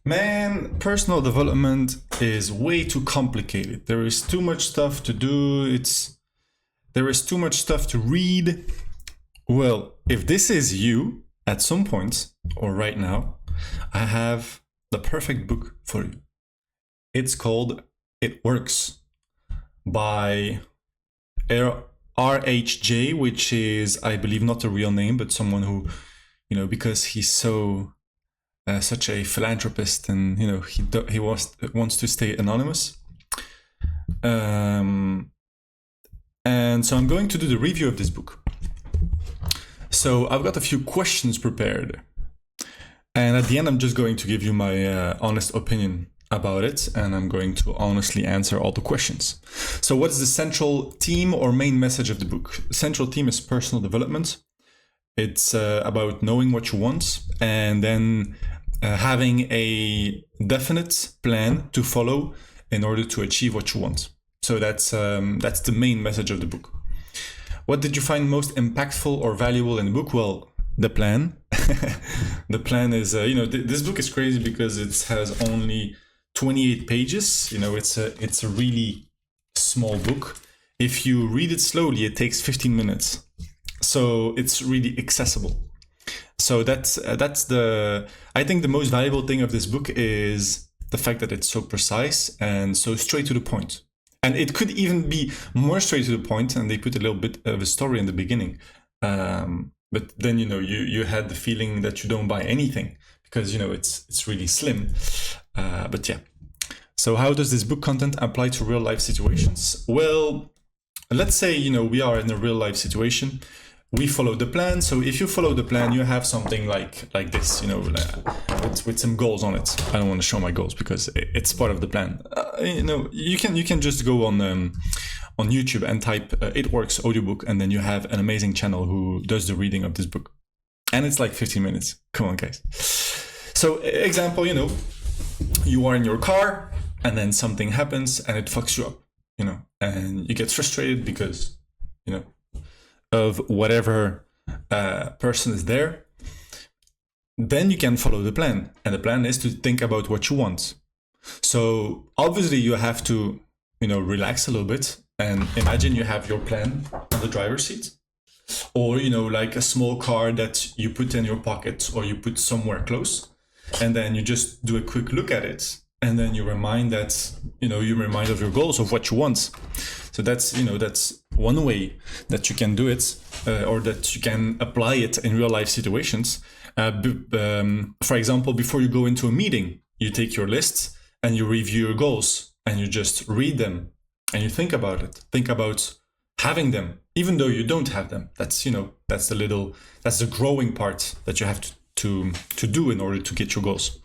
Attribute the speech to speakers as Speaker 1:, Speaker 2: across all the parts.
Speaker 1: Man, personal development is way too complicated. There is too much stuff to do. There is too much stuff to read. Well, if this is you at some point or right now, I have the perfect book for you. It's called It Works by RHJ, which is, I believe, not a real name, but someone who, because he's such a philanthropist, and he wants to stay anonymous. And so I'm going to do the review of this book. So I've got a few questions prepared, and at the end I'm just going to give you my honest opinion about it, and I'm going to honestly answer all the questions. So what's the central theme or main message of the book? The central theme is personal development. It's about knowing what you want, and then having a definite plan to follow in order to achieve what you want. So that's the main message of the book. What did you find most impactful or valuable in the book? Well, the plan. The plan is, this book is crazy because it has only 28 pages. It's a really small book. If you read it slowly, it takes 15 minutes. So it's really accessible. So I think the most valuable thing of this book is the fact that it's so precise and so straight to the point. And it could even be more straight to the point, and they put a little bit of a story in the beginning. But then, you had the feeling that you don't buy anything because, it's really slim. But yeah. So how does this book content apply to real life situations? Well, let's say, we are in a real life situation. We follow the plan. So if you follow the plan, you have something like this, with some goals on it. I don't want to show my goals because it's part of the plan. You can just go on YouTube and type It Works audiobook, and then you have an amazing channel who does the reading of this book. And it's like 15 minutes. Come on, guys. So example, you are in your car and then something happens and it fucks you up, and you get frustrated because, of whatever person is there. Then you can follow the plan, and the plan is to think about what you want. So obviously you have to, relax a little bit and imagine you have your plan on the driver's seat, or, like a small card that you put in your pocket or you put somewhere close, and then you just do a quick look at it. And then you remind of your goals, of what you want. So that's one way that you can do it, or that you can apply it in real life situations. For example, before you go into a meeting, you take your list and you review your goals and you just read them and you think about it. Think about having them, even though you don't have them. That's the growing part that you have to do in order to get your goals.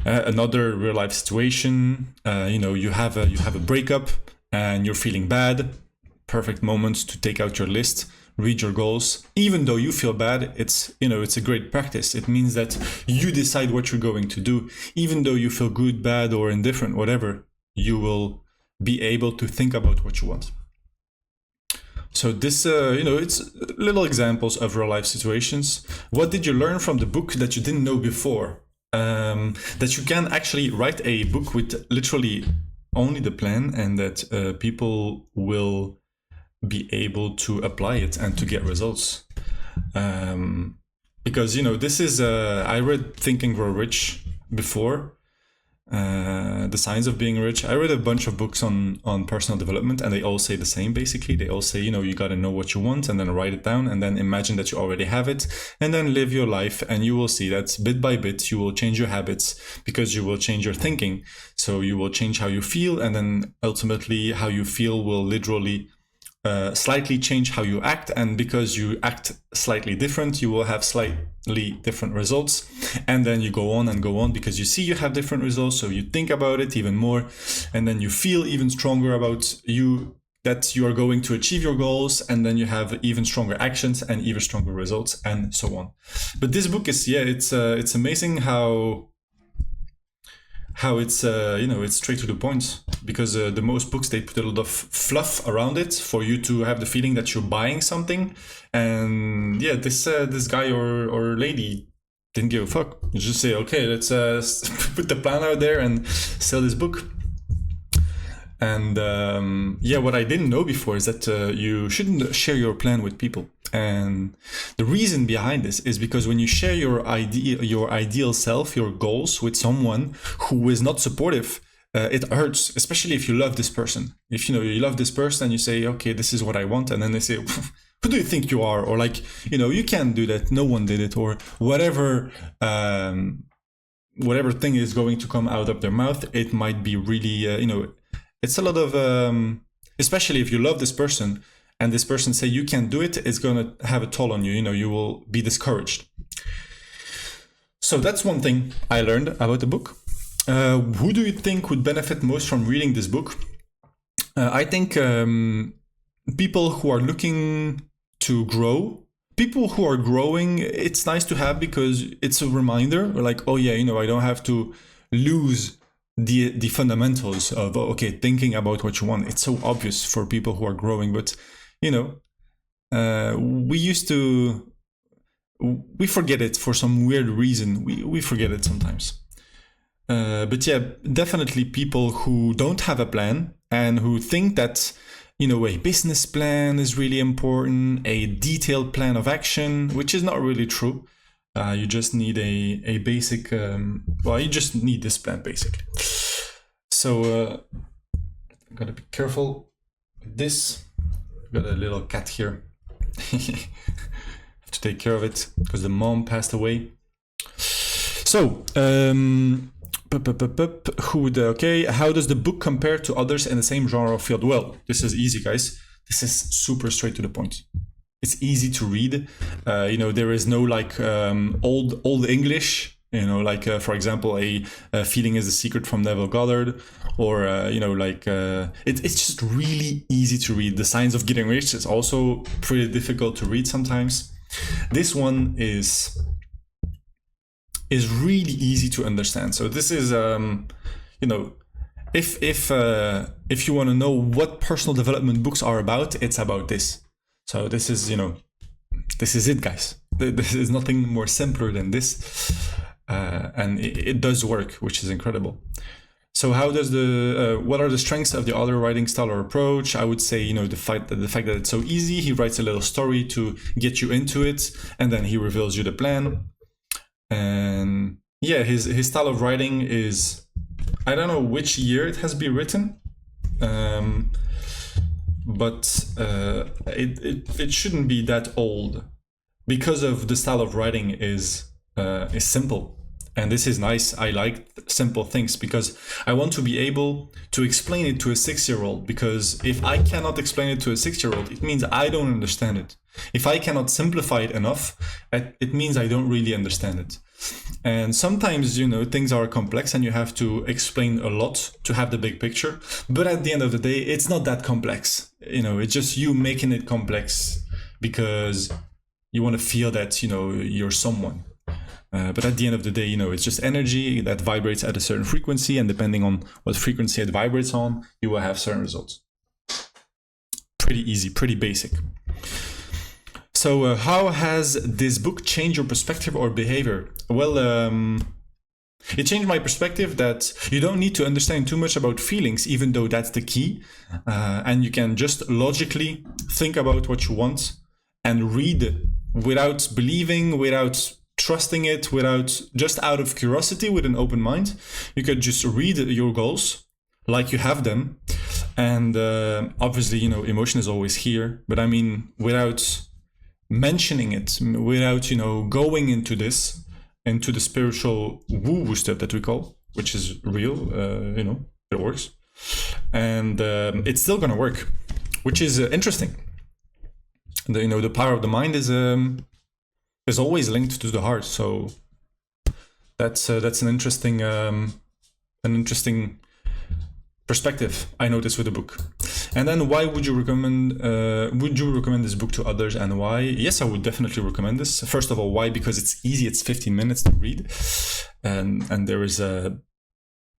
Speaker 1: Another real life situation, you have a breakup and you're feeling bad. Perfect moment to take out your list, read your goals. Even though you feel bad, it's a great practice. It means that you decide what you're going to do. Even though you feel good, bad, or indifferent, whatever, you will be able to think about what you want. So this, it's little examples of real life situations. What did you learn from the book that you didn't know before? That you can actually write a book with literally only the plan, and that people will be able to apply it and to get results. Because, this is, I read Think and Grow Rich before, The Science of Being Rich. I read a bunch of books on personal development, and they all say the same, basically. They all say, you got to know what you want and then write it down and then imagine that you already have it and then live your life. And you will see that bit by bit, you will change your habits because you will change your thinking. So you will change how you feel, and then ultimately how you feel will literally slightly change how you act. And because you act slightly different, you will have slightly different results. And then you go on because you see you have different results. So you think about it even more, and then you feel even stronger about that you are going to achieve your goals. And then you have even stronger actions and even stronger results, and so on. But this book is, it's amazing how it's it's straight to the point, because the most books, they put a lot of fluff around it for you to have the feeling that you're buying something. And this guy or lady didn't give a fuck. You just say, okay, let's put the plan out there and sell this book. And what I didn't know before is that you shouldn't share your plan with people. And the reason behind this is because when you share your ideal self, your goals with someone who is not supportive, it hurts, especially if you love this person. If you love this person and you say, okay, this is what I want, and then they say, who do you think you are? Or like, you can't do that. No one did it, or whatever. Whatever thing is going to come out of their mouth, it might be really, it's a lot of, especially if you love this person and this person say you can't do it, it's going to have a toll on you. You will be discouraged. So that's one thing I learned about the book. Who do you think would benefit most from reading this book? I think people who are looking to grow, people who are growing, it's nice to have because it's a reminder, like, oh yeah, I don't have to lose the fundamentals of, thinking about what you want. It's so obvious for people who are growing, but we forget it for some weird reason. We forget it sometimes. But yeah, definitely people who don't have a plan and who think that, a business plan is really important, a detailed plan of action, which is not really true. You just need a basic, you just need this plan basically. So I gotta be careful with this. I've got a little cat here. Have to take care of it because the mom passed away. So, how does the book compare to others in the same genre or field? Well, this is easy, guys. This is super straight to the point. It's easy to read. There is no like old English. For example, a Feeling is the Secret from Neville Goddard, or it's just really easy to read. The Science of Getting Rich is also pretty difficult to read sometimes. This one is really easy to understand. So this is if you want to know what personal development books are about, it's about this. So this is this is it, guys. This is nothing more simpler than this, and it does work, which is incredible. So how does what are the strengths of the author writing style or approach? I would say the fact that it's so easy. He writes a little story to get you into it, and then he reveals you the plan. And yeah, his style of writing is, I don't know which year it has been written, but it shouldn't be that old, because of the style of writing is simple. And this is nice. I like simple things because I want to be able to explain it to a 6-year-old, because if I cannot explain it to a 6-year-old, it means I don't understand it. If I cannot simplify it enough, it means I don't really understand it. And sometimes, things are complex and you have to explain a lot to have the big picture. But at the end of the day, it's not that complex. It's just you making it complex because you want to feel that, you're someone. But at the end of the day, it's just energy that vibrates at a certain frequency, and depending on what frequency it vibrates on, you will have certain results. Pretty easy, pretty basic. So how has this book changed your perspective or behavior? Well, it changed my perspective that you don't need to understand too much about feelings, even though that's the key. And you can just logically think about what you want and read without believing, without trusting it, without, just out of curiosity, with an open mind. You could just read your goals like you have them. And obviously, emotion is always here, but I mean, without mentioning it, without, going into the spiritual woo-woo stuff that we call, which is real, it works. And it's still gonna work, which is interesting. The power of the mind is always linked to the heart. So that's an interesting perspective I noticed with the book. And then why would you recommend this book to others, and why? Yes, I would definitely recommend this. First of all, why? Because it's easy. It's 15 minutes to read, and there is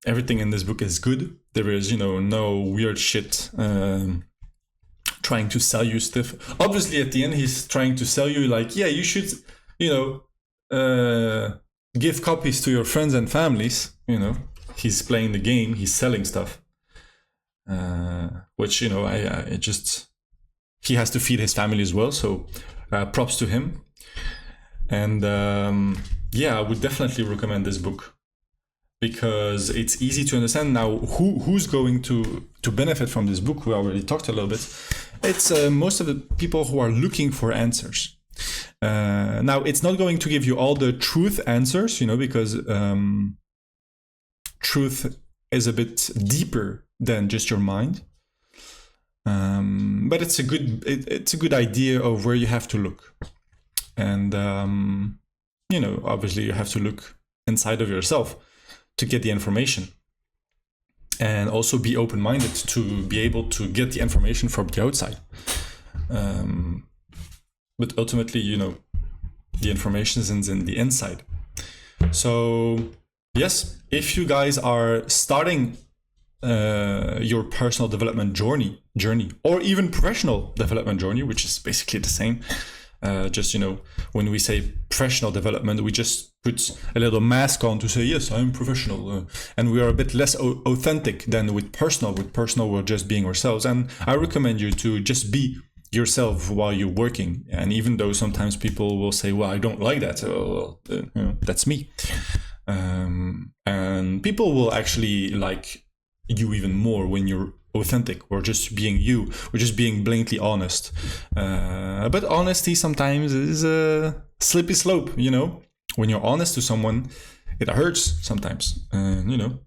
Speaker 1: everything in this book is good. There is no weird shit trying to sell you stuff. Obviously, at the end, he's trying to sell you like, yeah, you should give copies to your friends and families. You know, he's playing the game, he's selling stuff, which, you know, I just, he has to feed his family as well. So props to him. And yeah, I would definitely recommend this book because it's easy to understand. Now, who's going to benefit from this book? We already talked a little bit. It's most of the people who are looking for answers. Now, it's not going to give you all the truth answers, you know, because truth is a bit deeper than just your mind. But it's a good idea of where you have to look. And, you know, obviously you have to look inside of yourself to get the information. And also be open-minded to be able to get the information from the outside. But ultimately, you know, the information is in the inside. So, yes, if you guys are starting your personal development journey, or even professional development journey, which is basically the same. Just, you know, when we say professional development, we just put a little mask on to say, yes, I'm professional. And we are a bit less authentic than with personal. With personal, we're just being ourselves. And I recommend you to just be yourself while you're working. And even though sometimes people will say, well, I don't like that. Well, you know, that's me. And people will actually like you even more when you're authentic, or just being you, or just being blatantly honest. But honesty sometimes is a slippery slope, you know. When you're honest to someone, it hurts sometimes. You know,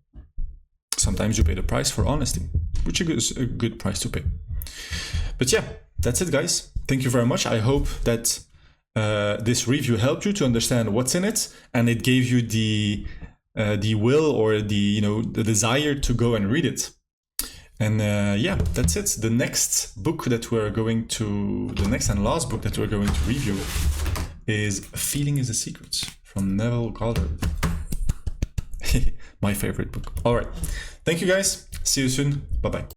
Speaker 1: sometimes you pay the price for honesty, which is a good price to pay. But yeah, that's it, guys. Thank you very much. I hope that this review helped you to understand what's in it, and it gave you the will, or the desire to go and read it. And yeah, that's it. The next and last book that we're going to review is Feeling is a Secret from Neville Goddard. My favorite book. All right. Thank you, guys. See you soon. Bye-bye.